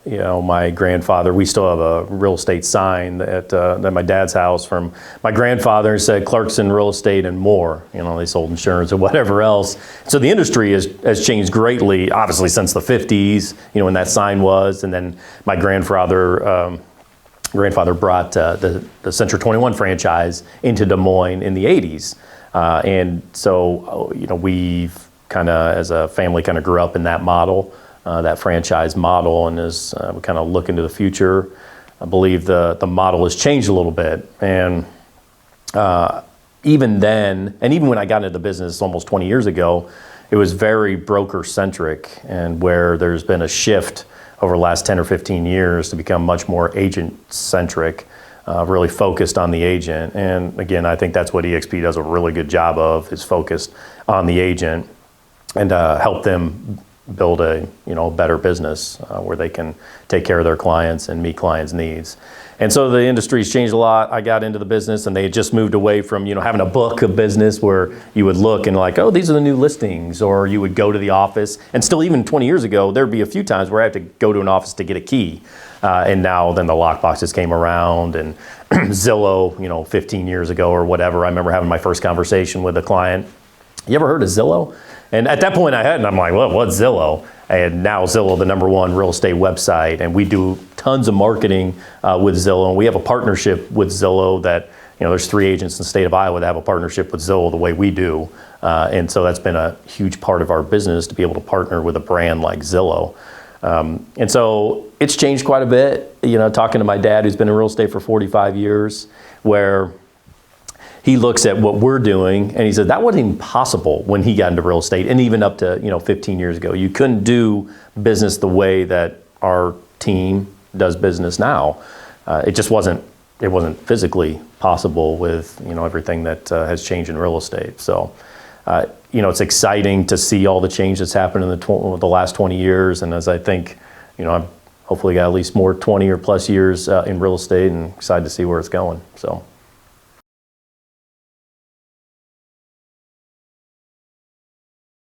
my grandfather, we still have a real estate sign at my dad's house from my grandfather. It said Clarkson Real Estate and More. They sold insurance or whatever else. So the industry has changed greatly, obviously since the 50s, when that sign was. And then my grandfather brought the Century 21 franchise into Des Moines in the 80s. And so, we've kind of, as a family, kind of grew up in that model. That franchise model, and as we kind of look into the future, I believe the model has changed a little bit. And even then, and even when I got into the business almost 20 years ago, it was very broker-centric, and where there's been a shift over the last 10 or 15 years to become much more agent-centric, really focused on the agent. And again, I think that's what EXP does a really good job of, is focused on the agent and help them build a better business where they can take care of their clients and meet clients' needs. And so the industry's changed a lot. I got into the business, and they had just moved away from having a book of business where you would look and like, oh, these are the new listings, or you would go to the office. And still, even 20 years ago, there'd be a few times where I had to go to an office to get a key. And now then the lockboxes came around, and Zillow, 15 years ago or whatever. I remember having my first conversation with a client. You ever heard of Zillow? And at that point I hadn't. I'm like, well, what's Zillow? And now Zillow, the #1 real estate website, and we do tons of marketing with Zillow. And we have a partnership with Zillow that, there's 3 agents in the state of Iowa that have a partnership with Zillow the way we do. And so that's been a huge part of our business, to be able to partner with a brand like Zillow. And so it's changed quite a bit, talking to my dad, who's been in real estate for 45 years, where he looks at what we're doing and he said that wasn't even possible when he got into real estate, and even up to 15 years ago. You couldn't do business the way that our team does business now. It just wasn't physically possible with everything that has changed in real estate. So it's exciting to see all the change that's happened in the last 20 years. And as I think, I've hopefully got at least more 20 or plus years in real estate, and excited to see where it's going. So.